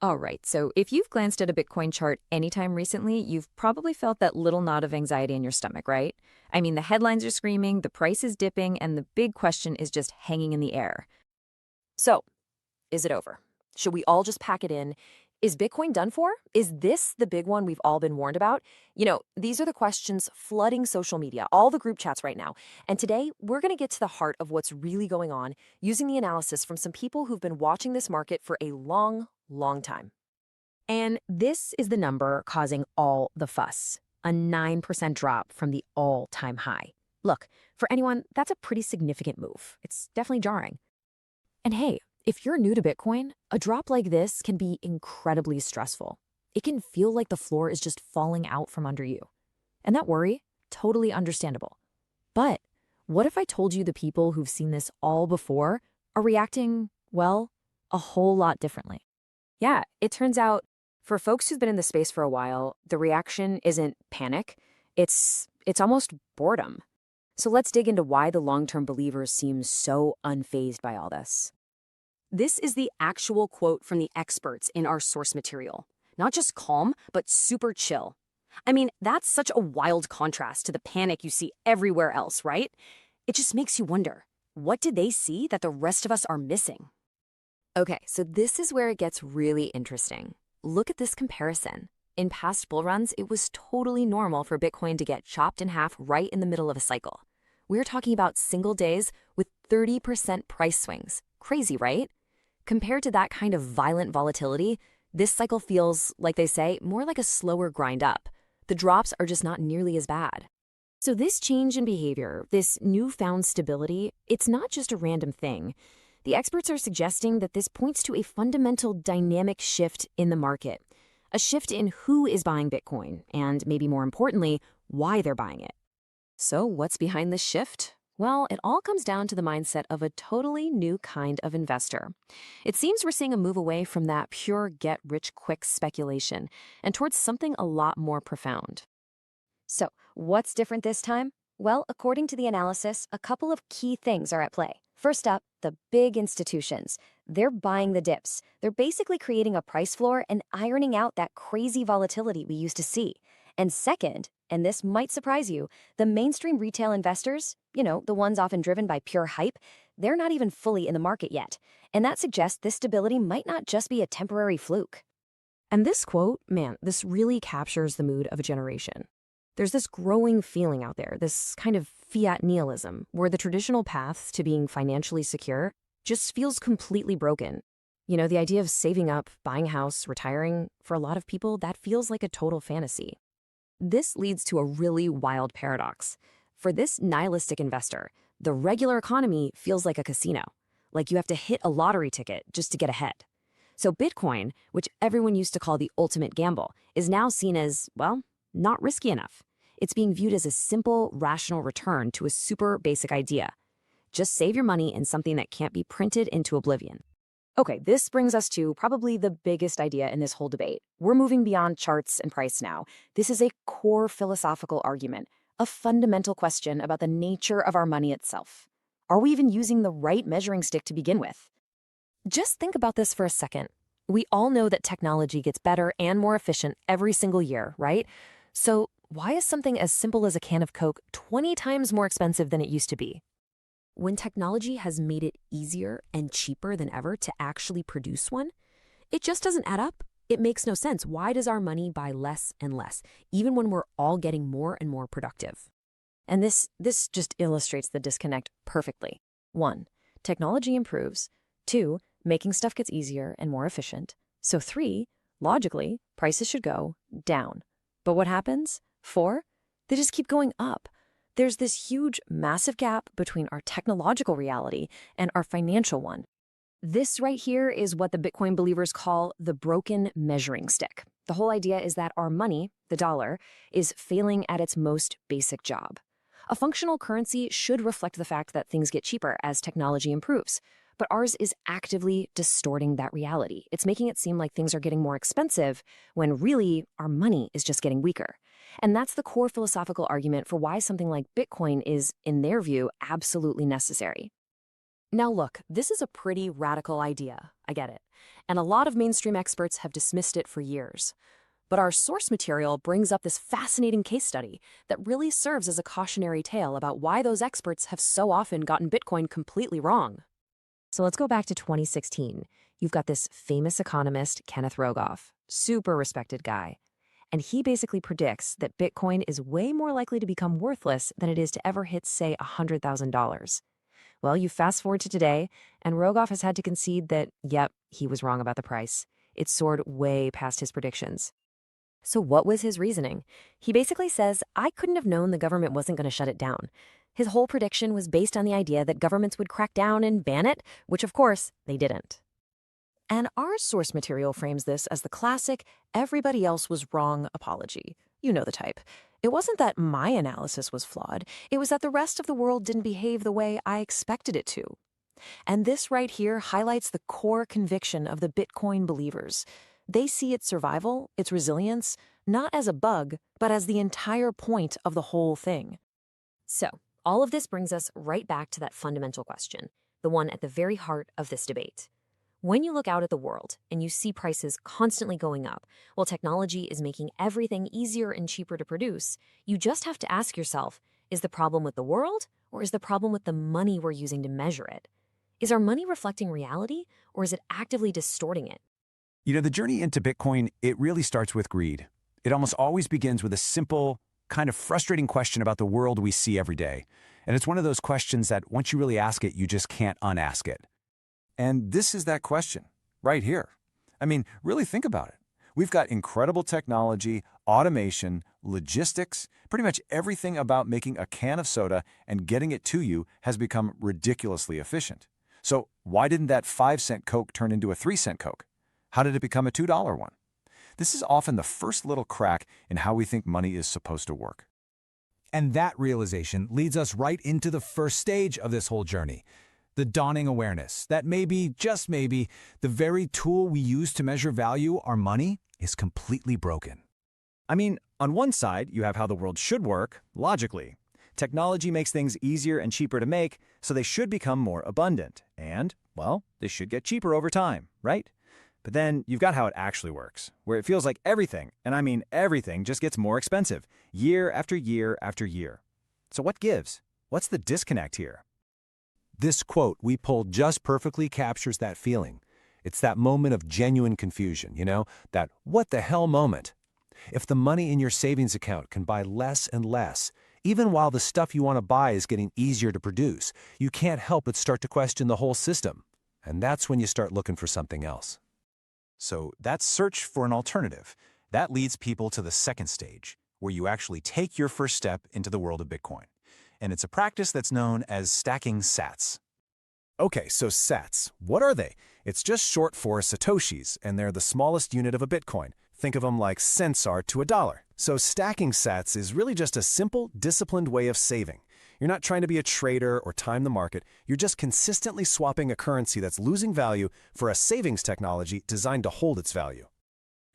All right, so if you've glanced at a Bitcoin chart anytime recently, you've probably felt that little knot of anxiety in your stomach, right? I mean, the headlines are screaming, the price is dipping, and the big question is just hanging in the air. So, is it over? Should we all just pack it in? Is Bitcoin done for? Is this the big one we've all been warned about? These are the questions flooding social media, all the group chats right now. And today, we're going to get to the heart of what's really going on using the analysis from some people who've been watching this market for a long, long time. And this is the number causing all the fuss, a 9% drop from the all-time high. Look, for anyone, that's a pretty significant move. It's definitely jarring. And hey, if you're new to Bitcoin, a drop like this can be incredibly stressful. It can feel like the floor is just falling out from under you. And that worry, totally understandable. But what if I told you the people who've seen this all before are reacting, well, a whole lot differently? Yeah, it turns out for folks who've been in the space for a while, the reaction isn't panic, it's almost boredom. So let's dig into why the long-term believers seem so unfazed by all this. This is the actual quote from the experts in our source material. Not just calm, but super chill. I mean, that's such a wild contrast to the panic you see everywhere else, right? It just makes you wonder, what did they see that the rest of us are missing? Okay, so this is where it gets really interesting. Look at this comparison. In past bull runs, it was totally normal for Bitcoin to get chopped in half right in the middle of a cycle. We're talking about single days with 30% price swings. Crazy, right? Compared to that kind of violent volatility, this cycle feels, like they say, more like a slower grind up. The drops are just not nearly as bad. So this change in behavior, this newfound stability, it's not just a random thing. The experts are suggesting that this points to a fundamental dynamic shift in the market, a shift in who is buying Bitcoin, and maybe more importantly, why they're buying it. So what's behind this shift? Well, it all comes down to the mindset of a totally new kind of investor. It seems we're seeing a move away from that pure get-rich-quick speculation and towards something a lot more profound. So, what's different this time? Well, according to the analysis, a couple of key things are at play. First up, the big institutions. They're buying the dips. They're basically creating a price floor and ironing out that crazy volatility we used to see. And second, and this might surprise you, the mainstream retail investors, the ones often driven by pure hype, they're not even fully in the market yet. And that suggests this stability might not just be a temporary fluke. And this quote, man, this really captures the mood of a generation. There's this growing feeling out there, this kind of fiat nihilism, where the traditional path to being financially secure just feels completely broken. The idea of saving up, buying a house, retiring, for a lot of people, that feels like a total fantasy. This leads to a really wild paradox. For this nihilistic investor, the regular economy feels like a casino, like you have to hit a lottery ticket just to get ahead. So Bitcoin, which everyone used to call the ultimate gamble, is now seen as, well, not risky enough. It's being viewed as a simple, rational return to a super basic idea. Just save your money in something that can't be printed into oblivion. Okay, this brings us to probably the biggest idea in this whole debate. We're moving beyond charts and price now. This is a core philosophical argument, a fundamental question about the nature of our money itself. Are we even using the right measuring stick to begin with? Just think about this for a second. We all know that technology gets better and more efficient every single year, right? So why is something as simple as a can of Coke 20 times more expensive than it used to be? When technology has made it easier and cheaper than ever to actually produce one, it just doesn't add up. It makes no sense. Why does our money buy less and less, even when we're all getting more and more productive? And this just illustrates the disconnect perfectly. 1, technology improves. 2, making stuff gets easier and more efficient. So 3, logically, prices should go down. But what happens? 4, they just keep going up. There's this huge, massive gap between our technological reality and our financial one. This right here is what the Bitcoin believers call the broken measuring stick. The whole idea is that our money, the dollar, is failing at its most basic job. A functional currency should reflect the fact that things get cheaper as technology improves. But ours is actively distorting that reality. It's making it seem like things are getting more expensive when really our money is just getting weaker. And that's the core philosophical argument for why something like Bitcoin is, in their view, absolutely necessary. Now look, this is a pretty radical idea, I get it, and a lot of mainstream experts have dismissed it for years. But our source material brings up this fascinating case study that really serves as a cautionary tale about why those experts have so often gotten Bitcoin completely wrong. So let's go back to 2016. You've got this famous economist, Kenneth Rogoff, super respected guy. And he basically predicts that Bitcoin is way more likely to become worthless than it is to ever hit, say, $100,000. Well, you fast forward to today, and Rogoff has had to concede that, yep, he was wrong about the price. It soared way past his predictions. So what was his reasoning? He basically says, I couldn't have known the government wasn't going to shut it down. His whole prediction was based on the idea that governments would crack down and ban it, which of course they didn't. And our source material frames this as the classic everybody else was wrong apology. You know the type. It wasn't that my analysis was flawed. It was that the rest of the world didn't behave the way I expected it to. And this right here highlights the core conviction of the Bitcoin believers. They see its survival, its resilience, not as a bug, but as the entire point of the whole thing. So, all of this brings us right back to that fundamental question, the one at the very heart of this debate. When you look out at the world and you see prices constantly going up, while technology is making everything easier and cheaper to produce, you just have to ask yourself, is the problem with the world, or is the problem with the money we're using to measure it? Is our money reflecting reality, or is it actively distorting it? You know, the journey into Bitcoin, it really starts with greed. It almost always begins with a simple, kind of frustrating question about the world we see every day. And it's one of those questions that once you really ask it, you just can't unask it. And this is that question, right here. I mean, really think about it. We've got incredible technology, automation, logistics, pretty much everything about making a can of soda and getting it to you has become ridiculously efficient. So why didn't that 5-cent Coke turn into a 3-cent Coke? How did it become a $2 one? This is often the first little crack in how we think money is supposed to work. And that realization leads us right into the first stage of this whole journey, the dawning awareness that maybe, just maybe, the very tool we use to measure value, our money, is completely broken. I mean, on one side, you have how the world should work, logically. Technology makes things easier and cheaper to make, so they should become more abundant. And, well, they should get cheaper over time, right? But then you've got how it actually works, where it feels like everything, and I mean everything, just gets more expensive, year after year after year. So what gives? What's the disconnect here? This quote we pulled just perfectly captures that feeling. It's that moment of genuine confusion, that what the hell moment. If the money in your savings account can buy less and less, even while the stuff you want to buy is getting easier to produce, you can't help but start to question the whole system. And that's when you start looking for something else. So that search for an alternative, that leads people to the second stage, where you actually take your first step into the world of Bitcoin. And it's a practice that's known as stacking sats. Okay, so sats, what are they? It's just short for satoshis, and they're the smallest unit of a Bitcoin. Think of them like cents are to a dollar. So stacking sats is really just a simple, disciplined way of saving. You're not trying to be a trader or time the market. You're just consistently swapping a currency that's losing value for a savings technology designed to hold its value.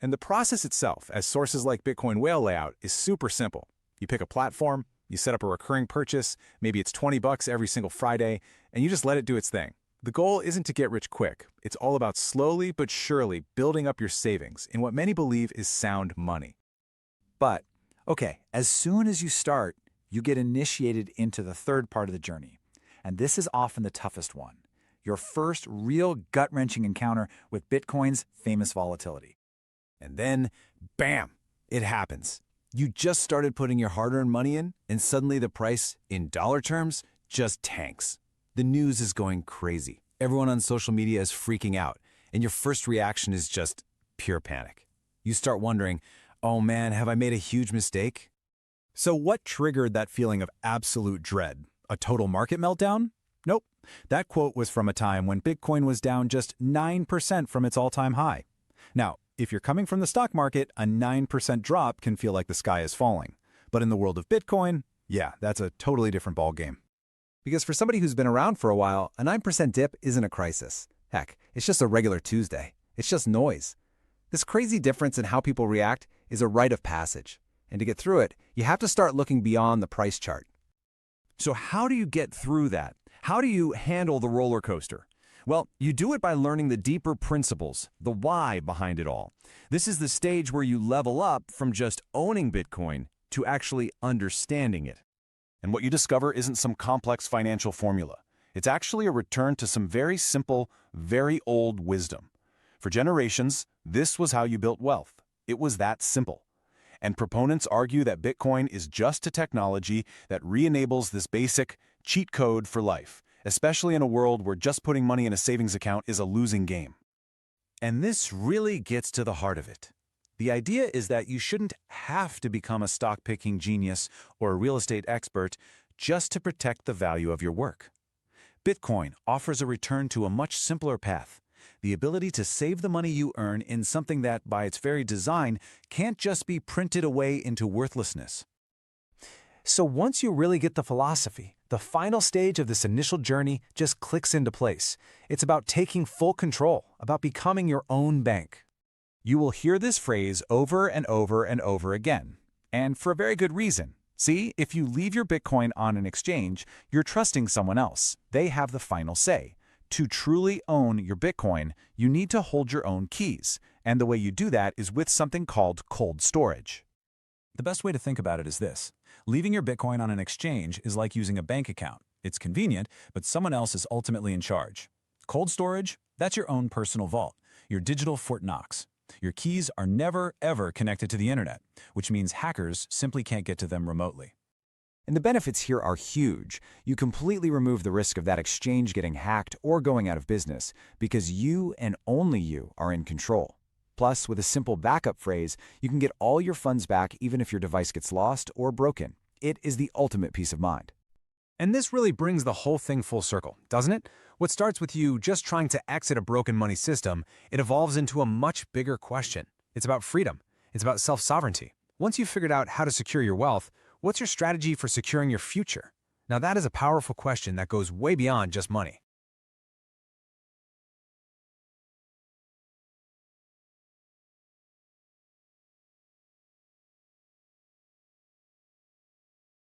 And the process itself, as sources like Bitcoin Whale lay out, is super simple. You pick a platform, you set up a recurring purchase, maybe it's $20 every single Friday, and you just let it do its thing. The goal isn't to get rich quick. It's all about slowly but surely building up your savings in what many believe is sound money. But, okay, as soon as you start, you get initiated into the third part of the journey. And this is often the toughest one. Your first real gut-wrenching encounter with Bitcoin's famous volatility. And then, bam, it happens. You just started putting your hard-earned money in, and suddenly the price, in dollar terms, just tanks. The news is going crazy. Everyone on social media is freaking out, and your first reaction is just pure panic. You start wondering, oh man, have I made a huge mistake? So what triggered that feeling of absolute dread? A total market meltdown? Nope. That quote was from a time when Bitcoin was down just 9% from its all-time high. Now, if you're coming from the stock market, a 9% drop can feel like the sky is falling. But in the world of Bitcoin, yeah, that's a totally different ballgame. Because for somebody who's been around for a while, a 9% dip isn't a crisis. Heck, it's just a regular Tuesday. It's just noise. This crazy difference in how people react is a rite of passage. And to get through it, you have to start looking beyond the price chart. So how do you get through that? How do you handle the roller coaster? Well, you do it by learning the deeper principles, the why behind it all. This is the stage where you level up from just owning Bitcoin to actually understanding it. And what you discover isn't some complex financial formula. It's actually a return to some very simple, very old wisdom. For generations, this was how you built wealth. It was that simple. And proponents argue that Bitcoin is just a technology that re-enables this basic cheat code for life, especially in a world where just putting money in a savings account is a losing game. And this really gets to the heart of it. The idea is that you shouldn't have to become a stock-picking genius or a real estate expert just to protect the value of your work. Bitcoin offers a return to a much simpler path, the ability to save the money you earn in something that, by its very design, can't just be printed away into worthlessness. So once you really get the philosophy, the final stage of this initial journey just clicks into place. It's about taking full control, about becoming your own bank. You will hear this phrase over and over and over again, and for a very good reason. See, if you leave your Bitcoin on an exchange, you're trusting someone else. They have the final say. To truly own your Bitcoin, you need to hold your own keys, and the way you do that is with something called cold storage. The best way to think about it is this. Leaving your Bitcoin on an exchange is like using a bank account. It's convenient, but someone else is ultimately in charge. Cold storage, that's your own personal vault, your digital Fort Knox. Your keys are never, ever connected to the internet, which means hackers simply can't get to them remotely. And the benefits here are huge. You completely remove the risk of that exchange getting hacked or going out of business because you and only you are in control. Plus, with a simple backup phrase, you can get all your funds back even if your device gets lost or broken. It is the ultimate peace of mind. And this really brings the whole thing full circle, doesn't it? What starts with you just trying to exit a broken money system, it evolves into a much bigger question. It's about freedom. It's about self-sovereignty. Once you've figured out how to secure your wealth, what's your strategy for securing your future? Now that is a powerful question that goes way beyond just money.